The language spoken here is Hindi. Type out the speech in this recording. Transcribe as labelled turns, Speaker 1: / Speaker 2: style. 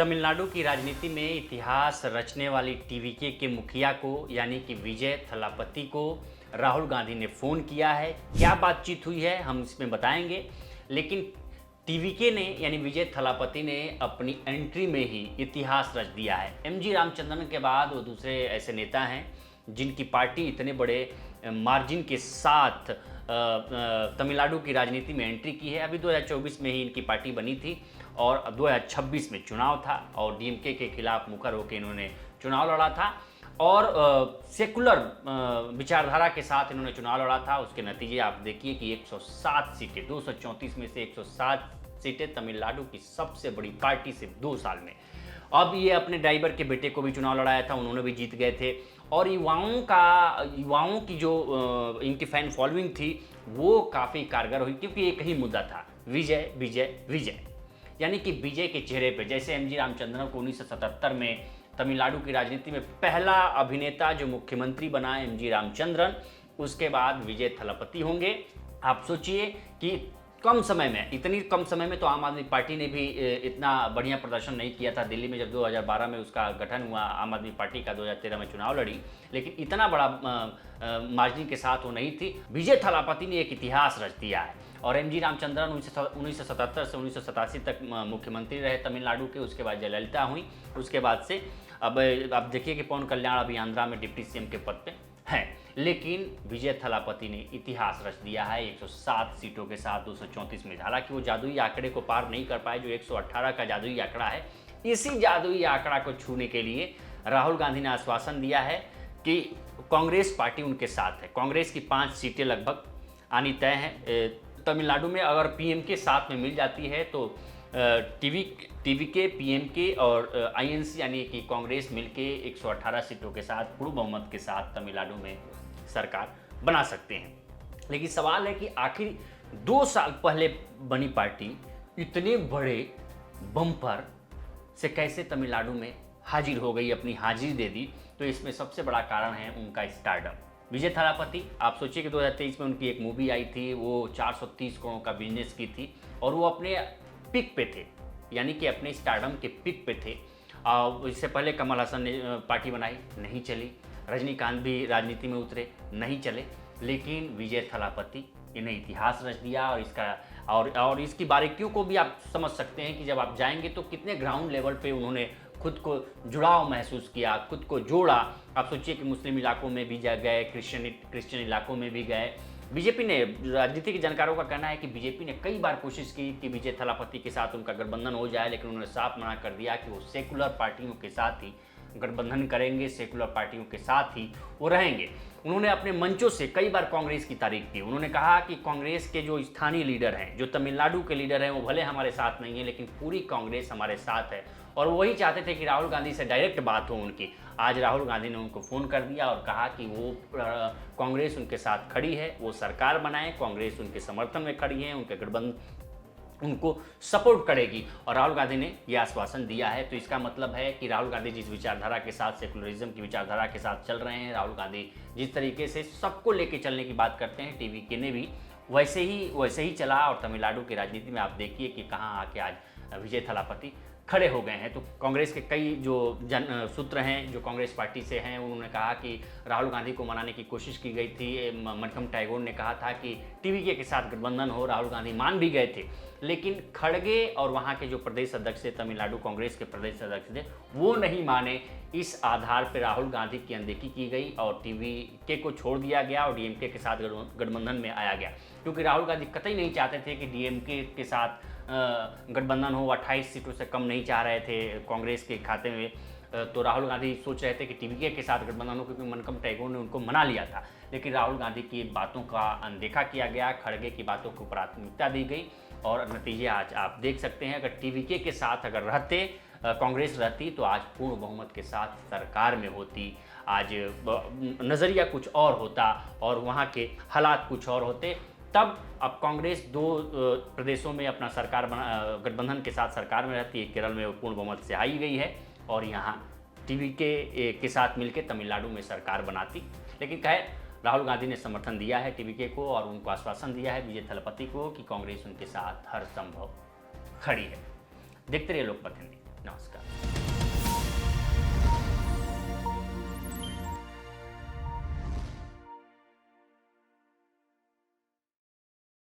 Speaker 1: तमिलनाडु की राजनीति में इतिहास रचने वाली टीवीके के मुखिया को यानी कि विजय थलापति को राहुल गांधी ने फ़ोन किया है। क्या बातचीत हुई है हम इसमें बताएंगे, लेकिन टीवीके ने यानी विजय थलापति ने अपनी एंट्री में ही इतिहास रच दिया है। एमजी रामचंद्रन के बाद वो दूसरे ऐसे नेता हैं जिनकी पार्टी इतने बड़े मार्जिन के साथ तमिलनाडु की राजनीति में एंट्री की है। अभी 2024 में ही इनकी पार्टी बनी थी और 2026 में चुनाव था और डीएमके के खिलाफ मुखर होकर इन्होंने चुनाव लड़ा था और सेकुलर विचारधारा के साथ इन्होंने चुनाव लड़ा था। उसके नतीजे आप देखिए कि 107 सीटें, 234 में से 107 सीटें तमिलनाडु की सबसे बड़ी पार्टी से 2 साल में। अब ये अपने ड्राइवर के बेटे को भी चुनाव लड़ाया था, उन्होंने भी जीत गए थे और युवाओं की जो इनकी फैन फॉलोइंग थी वो काफ़ी कारगर हुई, क्योंकि एक ही मुद्दा था, विजय विजय विजय। यानी कि विजय के चेहरे पे, जैसे एमजी रामचंद्रन को 1977 में तमिलनाडु की राजनीति में पहला अभिनेता जो मुख्यमंत्री बना एमजी रामचंद्रन, उसके बाद विजय थलापति होंगे। आप सोचिए कि कम समय में, इतनी कम समय में तो आम आदमी पार्टी ने भी इतना बढ़िया प्रदर्शन नहीं किया था। दिल्ली में जब 2012 में उसका गठन हुआ, आम आदमी पार्टी का 2013 में चुनाव लड़ी, लेकिन इतना बड़ा मार्जिन के साथ वो नहीं थी। विजय थलापति ने एक इतिहास रच दिया है और एमजी रामचंद्रन 1977 से 1987 तक मुख्यमंत्री रहे तमिलनाडु के। उसके बाद जयललिता हुई, उसके बाद से अब देखिए कि पवन कल्याण अभी आंध्रा में डिप्टी सीएम के पद पे हैं, लेकिन विजय थलापति ने इतिहास रच दिया है 107 सीटों के साथ 234 में। हालांकि वो जादुई आंकड़े को पार नहीं कर पाए जो 118 का जादुई आंकड़ा है। इसी जादुई आंकड़ा को छूने के लिए राहुल गांधी ने आश्वासन दिया है कि कांग्रेस पार्टी उनके साथ है। कांग्रेस की 5 सीटें लगभग आनी तय हैं तमिलनाडु में। अगर पीएम के साथ में मिल जाती है तो टीवीके, पीएमके और आईएनसी यानी कि कांग्रेस मिलके 118 सीटों के साथ पूर्ण बहुमत के साथ तमिलनाडु में सरकार बना सकते हैं। लेकिन सवाल है कि आखिर 2 साल पहले बनी पार्टी इतने बड़े बम्पर से कैसे तमिलनाडु में हाजिर हो गई, अपनी हाजिरी दे दी। तो इसमें सबसे बड़ा कारण है उनका स्टार्टअप। विजय थलापति, आप सोचिए कि 2023 में उनकी एक मूवी आई थी, वो 430 करोड़ का बिजनेस की थी और वो अपने पिक पे थे, यानी कि अपने स्टारडम के पिक पे थे। इससे पहले कमल हसन ने पार्टी बनाई, नहीं चली। रजनीकांत भी राजनीति में उतरे, नहीं चले। लेकिन विजय थलापति इन्हें इतिहास रच दिया और इसकी बारीकियों को भी आप समझ सकते हैं कि जब आप जाएंगे तो कितने ग्राउंड लेवल पे उन्होंने खुद को जुड़ाव महसूस किया, खुद को जोड़ा। आप सोचिए कि मुस्लिम इलाकों में भी गए, क्रिश्चियन इलाकों में भी गए। बीजेपी ने, राजनीति के जानकारों का कहना है कि बीजेपी ने कई बार कोशिश की कि विजय थलापति के साथ उनका गठबंधन हो जाए, लेकिन उन्होंने साफ मना कर दिया कि वो सेकुलर पार्टियों के साथ ही गठबंधन करेंगे, सेकुलर पार्टियों के साथ ही वो रहेंगे। उन्होंने अपने मंचों से कई बार कांग्रेस की तारीफ की। उन्होंने कहा कि कांग्रेस के जो स्थानीय लीडर हैं, जो तमिलनाडु के लीडर हैं, वो भले हमारे साथ नहीं है लेकिन पूरी कांग्रेस हमारे साथ है और वही चाहते थे कि राहुल गांधी से डायरेक्ट बात हो उनकी। आज राहुल गांधी ने उनको फ़ोन कर दिया और कहा कि वो कांग्रेस उनके साथ खड़ी है, वो सरकार बनाए, कांग्रेस उनके समर्थन में खड़ी है, उनके गठबंधन उनको सपोर्ट करेगी और राहुल गांधी ने यह आश्वासन दिया है। तो इसका मतलब है कि राहुल गांधी जिस विचारधारा के साथ, सेकुलरिज्म की विचारधारा के साथ चल रहे हैं, राहुल गांधी जिस तरीके से सबको लेके चलने की बात करते हैं, टीवीके ने भी वैसे ही चला। और तमिलनाडु की राजनीति में आप देखिए कि कहाँ आके आज विजय थलापति खड़े हो गए हैं। तो कांग्रेस के कई जो सूत्र हैं जो कांग्रेस पार्टी से हैं, उन्होंने कहा कि राहुल गांधी को मनाने की कोशिश की गई थी। मणिकम टैगोर ने कहा था कि टीवीके के साथ गठबंधन हो, राहुल गांधी मान भी गए थे। लेकिन खड़गे और वहाँ के जो प्रदेश अध्यक्ष थे, तमिलनाडु कांग्रेस के प्रदेश अध्यक्ष थे, वो नहीं माने। इस आधार पर राहुल गांधी की अनदेखी की गई और टीवीके को छोड़ दिया गया और डीएमके के साथ गठबंधन में आया गया, क्योंकि राहुल गांधी कतई नहीं चाहते थे कि डीएमके के साथ गठबंधन हो। 28 सीटों से कम नहीं चाह रहे थे कांग्रेस के खाते में। तो राहुल गांधी सोच रहे थे कि टीवीके के साथ गठबंधन हो, क्योंकि मणिकम टैगोर ने उनको मना लिया था। लेकिन राहुल गांधी की बातों का अनदेखा किया गया, खड़गे की बातों को प्राथमिकता दी गई और नतीजे आज आप देख सकते हैं। अगर टीवीके के साथ अगर रहते, कांग्रेस रहती, तो आज पूर्ण बहुमत के साथ सरकार में होती। आज नज़रिया कुछ और होता और वहाँ के हालात कुछ और होते। तब अब कांग्रेस 2 प्रदेशों में अपना सरकार गठबंधन के साथ सरकार में रहती है। केरल में पूर्ण बहुमत से आई गई है और यहाँ टीवीके के साथ मिलकर तमिलनाडु में सरकार बनाती। लेकिन खैर, राहुल गांधी ने समर्थन दिया है टीवीके को और उनको आश्वासन दिया है विजय थलापति को कि कांग्रेस उनके साथ हर संभव खड़ी है। देखते रहिए लोकमत हिंदी।